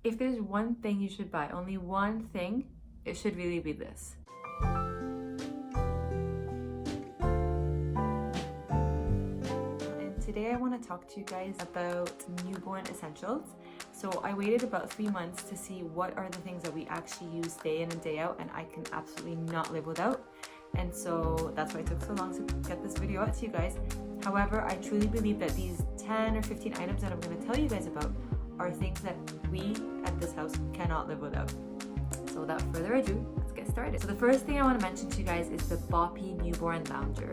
If there's one thing you should buy, only one thing, it should really be this. And today I want to talk to you guys about newborn essentials. So I waited about 3 months to see what are the things that we actually use day in and day out and I can absolutely not live without. And so that's why it took so long to get this video out to you guys. However, I truly believe that these 10 or 15 items that I'm going to tell you guys about are things that we at this house cannot live without. So without further ado, let's get started. So the first thing I want to mention to you guys is the Booby newborn lounger.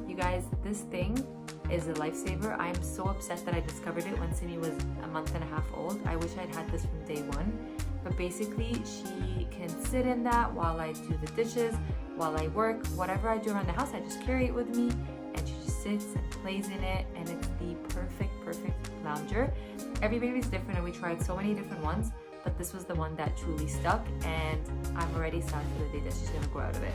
You guys, this thing is a lifesaver. I'm so upset that I discovered it when Simi was a month and a half old. I wish I'd had this from day one. But basically, she can sit in that while I do the dishes, while I work, whatever I do around the house, I just carry it with me and she just sits and plays in it, and it's the perfect lounger. Every baby is different and we tried so many different ones, but this was the one that truly stuck, and I'm already sad for the day that she's gonna grow out of it.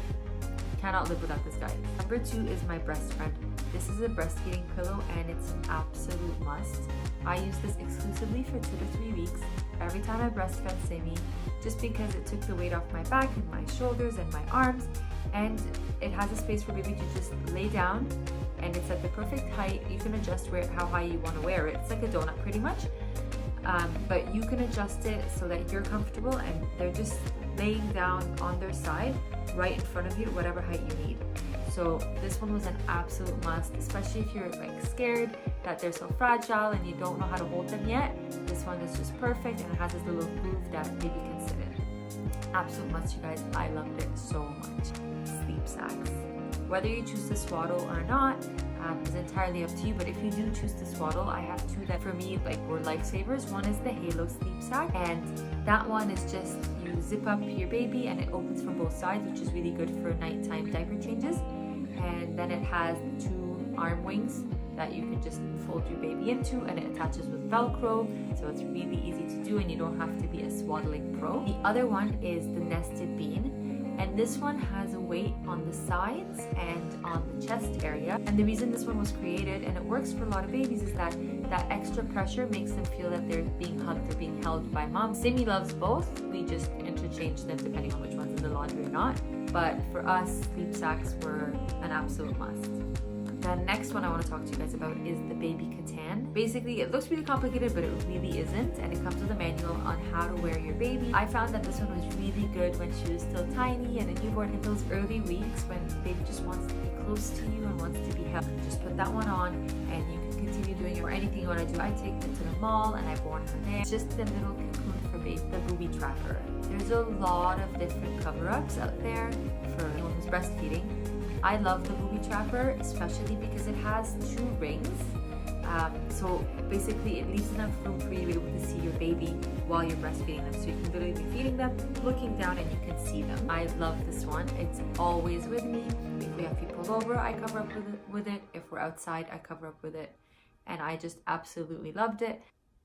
Cannot live without this, guy. Number 2 is my breast friend. This is a breastfeeding pillow and it's an absolute must. I use this exclusively for 2 to 3 weeks every time I breastfed Simi, just because it took the weight off my back and my shoulders and my arms, and it has a space for baby to just lay down, and it's at the perfect height. You can adjust how high you want to wear it. It's like a donut pretty much, but you can adjust it so that you're comfortable and they're just laying down on their side right in front of you, whatever height you need. So this one was an absolute must, especially if you're like scared that they're so fragile and you don't know how to hold them yet. This one is just perfect and it has this little groove that baby can sit in. Absolute must, you guys. I loved it so much. Sleep sacks. Whether you choose to swaddle or not is entirely up to you, but if you do choose to swaddle, I have 2 that for me like were lifesavers. One is the Halo sleep sack, and that one is just you zip up your baby and it opens from both sides, which is really good for nighttime diaper changes. And then it has 2 arm wings that you can just fold your baby into, and it attaches with Velcro, so it's really easy to do and you don't have to be a swaddling pro. The other one is the nested bean, and this one has a weight on the sides and on the chest area. And the reason this one was created, and it works for a lot of babies, is that extra pressure makes them feel that they're being hugged or being held by mom. Simi loves both. We just interchange them depending on which one's in the laundry or not. But for us, sleep sacks were an absolute must. The next one I want to talk to you guys about is the baby katan. Basically, it looks really complicated, but it really isn't, and it comes with a manual on how to wear your baby. I found that this one was really good when she was still tiny and a newborn, in those early weeks when baby just wants to be close to you and wants to be held. Just put that one on and you can continue doing it, or anything you want to do. I take them to the mall and I've worn her there. It's just the little cocoon for baby, the Booby tracker. There's a lot of different cover-ups out there for anyone who's breastfeeding. I love the Booby trapper, especially because it has 2 rings. So basically it leaves enough room for you to be able to see your baby while you're breastfeeding them. So you can literally be feeding them, looking down, and you can see them. I love this one. It's always with me. If we have people over, I cover up with it. If we're outside, I cover up with it. And I just absolutely loved it.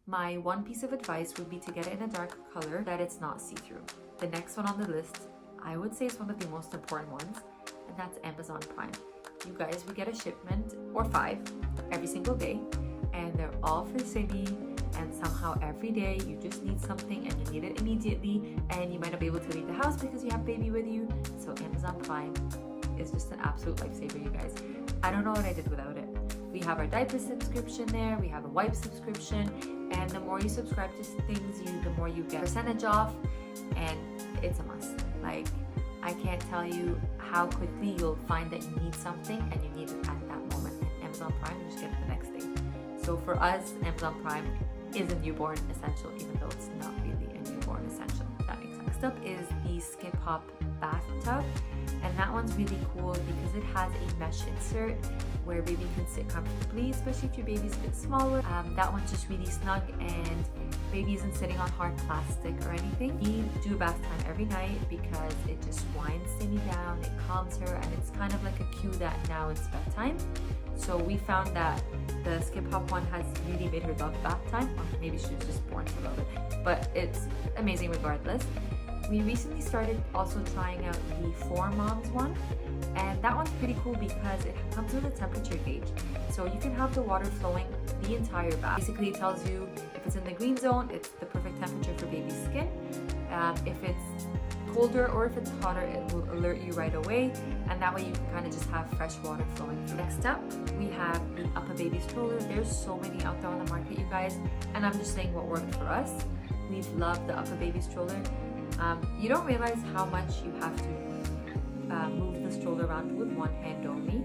My one piece of advice would be to get it in a dark color that it's not see-through. The next one on the list, I would say, is one of the most important ones, and that's Amazon Prime. You guys, we get a shipment, or 5, every single day, and they're all for Simi, and somehow every day you just need something and you need it immediately, and you might not be able to leave the house because you have baby with you. So Amazon Prime is just an absolute lifesaver, you guys. I don't know what I did without it. We have our diaper subscription there, we have a wipe subscription, and the more you subscribe to things, the more you get percentage off, and it's a must. Like, I can't tell you how quickly you'll find that you need something and you need it at that moment. Amazon Prime, you just get it the next day. So for us, Amazon Prime is a newborn essential, even though it's not really a newborn essential. That makes sense. Next up is the Skip Hop bathtub, and that one's really cool because it has a mesh insert where baby can sit comfortably, especially if your baby's a bit smaller. That one's just really snug, and baby isn't sitting on hard plastic or anything. We do a bath time every night because it just winds Simi down, it calms her, and it's kind of like a cue that now it's bedtime. So we found that the Skip Hop one has really made her love bath time, or maybe she was just born to love it, but it's amazing regardless. We recently started also trying out the 4 Moms one, and that one's pretty cool because it comes with a temperature gauge. So you can have the water flowing the entire bath. Basically it tells you if If it's in the green zone, it's the perfect temperature for baby skin. If it's colder or if it's hotter, it will alert you right away, and that way you can kind of just have fresh water flowing. Next up, we have the Up a Baby stroller. There's so many out there on the market, you guys, and I'm just saying what worked for us. We've loved the Up a Baby stroller. You don't realize how much you have to move the stroller around with one hand only,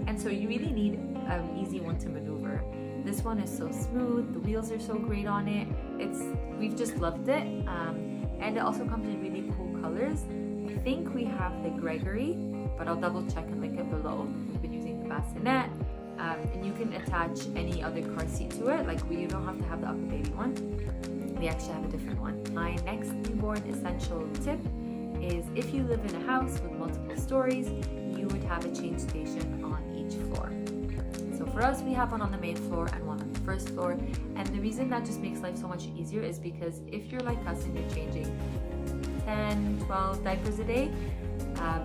and so you really need an easy one to maneuver. This one is so smooth, the wheels are so great on it. We've just loved it, and it also comes in really cool colors. I think we have the Gregory, but I'll double check and link it below. We've been using the bassinet, and you can attach any other car seat to it. Like you don't have to have the Up a Baby one. We actually have a different one. My next newborn essential tip is if you live in a house with multiple stories, you would have a change station on each floor. So for us, we have one on the main floor and one on the first floor. And the reason that just makes life so much easier is because if you're like us and you're changing 10, 12 diapers a day,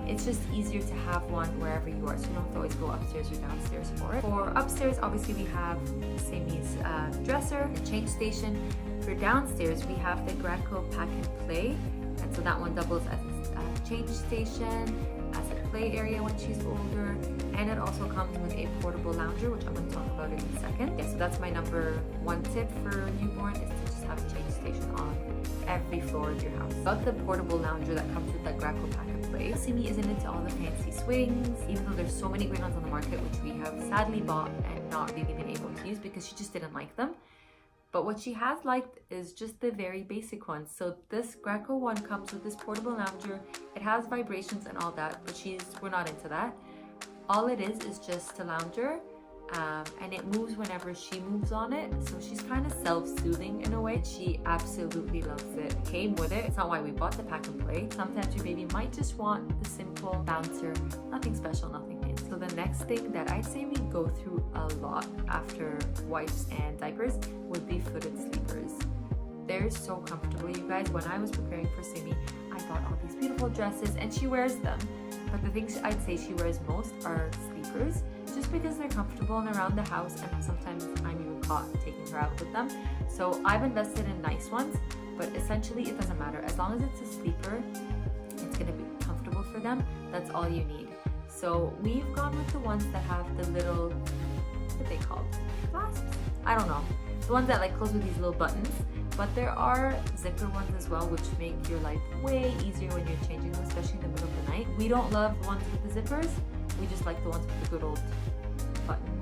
it's just easier to have one wherever you are, so you don't have to always go upstairs or downstairs for it. For upstairs, obviously we have Sammy's dresser, the change station. For downstairs, we have the Greco Pack and Play, and so that one doubles as a change station, as a play area when she's older, and it also comes with a portable lounger, which I'm going to talk about in a second. Yeah, so that's my number one tip for newborn, is to just have a change station on every floor of your house. About the portable lounger that comes with that Greco Pack and Play, Simi isn't into all the fancy swings, even though there's so many great ones on the market, which we have sadly bought and not really been able to use because she just didn't like them. But what she has liked is just the very basic ones. So this Greco one comes with this portable lounger. It has vibrations and all that, but we're not into that. All it is just a lounger, and it moves whenever she moves on it. So she's kind of self-soothing in a way. She absolutely loves it. Came with it. It's not why we bought the Pack and Play. Sometimes your baby might just want the simple bouncer, nothing special, nothing fancy. So the next thing that I'd say we go through a lot after wipes and diapers would be footed sleepers. They're so comfortable, you guys. When I was preparing for Simi, I bought all these beautiful dresses and she wears them. But the things I'd say she wears most are sleepers, just because they're comfortable and around the house, and sometimes I'm even caught taking her out with them. So I've invested in nice ones, but essentially it doesn't matter. As long as it's a sleeper, it's gonna be comfortable for them. That's all you need. So we've gone with the ones that have the little, what are they called? Clasps? I don't know. The ones that like close with these little buttons. But there are zipper ones as well, which make your life way easier when you're changing them, especially in the middle of the night. We don't love the ones with the zippers. We just like the ones with the good old button.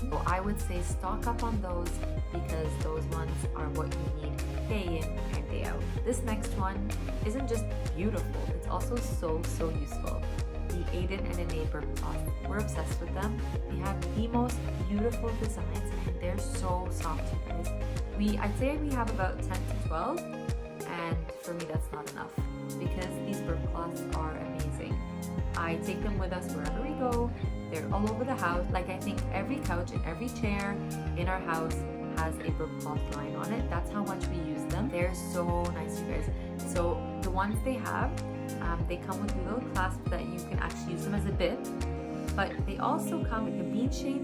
So I would say stock up on those, because those ones are what you need day in and day out. This next one isn't just beautiful, it's also so useful. The Aiden and Anae burp cloth. We're obsessed with them. They have the most beautiful designs and they're so soft, you guys. I'd say we have about 10 to 12, and for me that's not enough, because these burp cloths are amazing. I take them with us wherever we go. They're all over the house. Like, I think every couch and every chair in our house has a burp cloth line on it. That's how much we use them. They're so nice, you guys. So the ones they have, they come with a little clasp that you can actually use them as a bib, but they also come with a bean shape,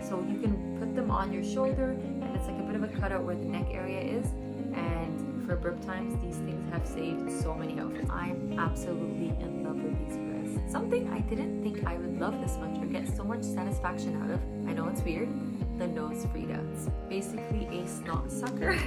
so you can put them on your shoulder, and it's like a bit of a cutout where the neck area is. And for burp times, these things have saved so many outfits. I'm absolutely in love with these, guys. Something I didn't think I would love this much or get so much satisfaction out of, I know it's weird, the nose Frida. It's basically a snot sucker.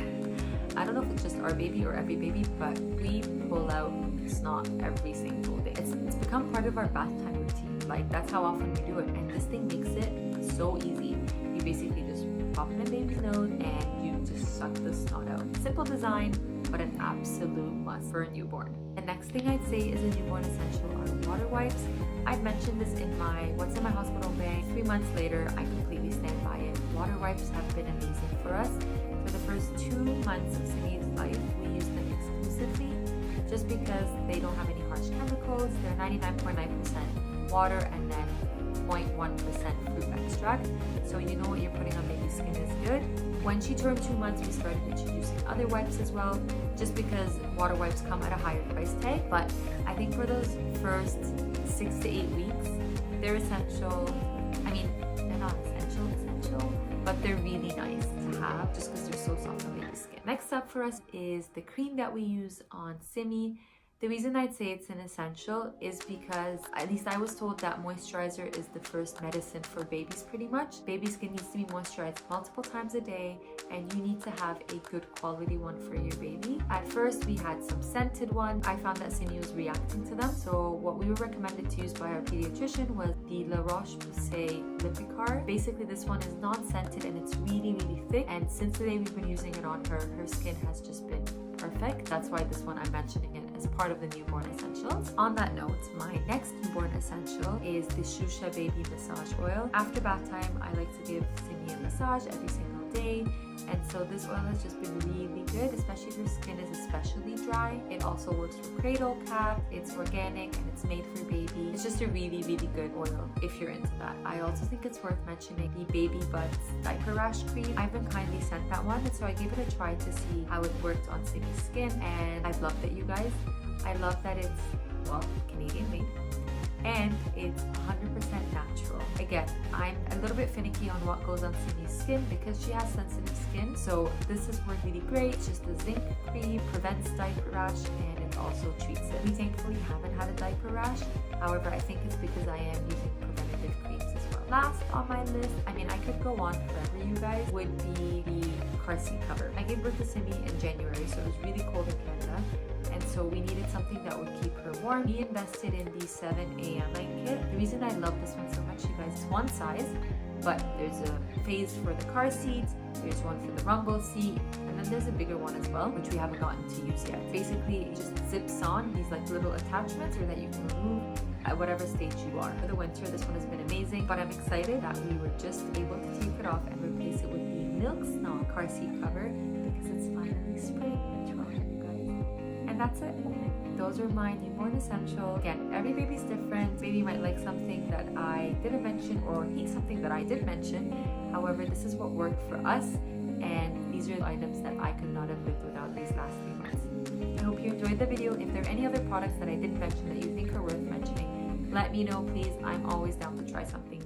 I don't know if it's just our baby or every baby, but we pull out snot every single day. It's become part of our bath time routine. Like, that's how often we do it, and this thing makes it so easy. You basically just pop in a baby's nose and you just suck the snot out. Simple design, but an absolute must for a newborn. The next thing I'd say is a newborn essential are water wipes. I've mentioned this in my What's in My Hospital bag. 3 months later, I completely stand by it. Water wipes have been amazing for us. For the first 2 months of Simi's life, we used them exclusively, just because they don't have any harsh chemicals. They're 99.9% water and then 0.1% fruit extract, so you know what you're putting on baby's skin is good. When she turned 2 months, we started introducing other wipes as well, just because water wipes come at a higher price tag. But I think for those first 6 to 8 weeks, they're essential. I mean, they're not essential, but they're really nice to have just because they're so soft on baby skin. Next up for us is the cream that we use on Simi. The reason I'd say it's an essential is because at least I was told that moisturizer is the first medicine for babies pretty much. Baby skin needs to be moisturized multiple times a day, and you need to have a good quality one for your baby. At first we had some scented ones. I found that Simi was reacting to them, so what we were recommended to use by our pediatrician was the La Roche-Posay Lipicard. Basically this one is non-scented and it's really thick, and since the day we've been using it on her, her skin has just been perfect. That's why this one I'm mentioning it as part of the newborn essentials. On that note, my next newborn essential is the Shusha Baby Massage Oil. After bath time, I like to give Simi a massage every single day, and so this oil has just been really good, especially if your skin is especially dry. It also works for cradle cap, it's organic, and it's made for baby. It's just a really good oil if you're into that. I also think it's worth mentioning the Baby Buds Diaper Rash Cream. I've been kindly sent that one, and so I gave it a try to see how it worked on Simi's skin, and I've loved it, you guys. I love that it's, well, Canadian made, and it's 100% natural. Again, I'm a little bit finicky on what goes on Simi's skin because she has sensitive skin, so this has worked really great. It's just a zinc cream, prevents diaper rash, and it also treats it. We thankfully haven't had a diaper rash, however I think it's because I am using preventative creams as well. Last on my list, I mean I could go on forever you guys, would be the car seat cover. I gave birth to Simi in January, so it was really cold in Canada, and so we needed something that would keep her warm. We invested in the 7 AM night kit. The reason I love this one so much, you guys, it's one size, but there's a phase for the car seat, there's one for the rumble seat, and then there's a bigger one as well, which we haven't gotten to use yet. Basically, it just zips on these like little attachments or that you can remove at whatever stage you are. For the winter, this one has been amazing, but I'm excited that we were just able to take it off and replace it with the Milk Snow car seat cover because it's finally spring. And that's it. Those are my newborn essentials. Again, every baby's different. Baby might like something that I didn't mention or hate something that I did mention. However, this is what worked for us, and these are the items that I could not have lived without these last 3 months. I hope you enjoyed the video. If there are any other products that I didn't mention that you think are worth mentioning, let me know please. I'm always down to try something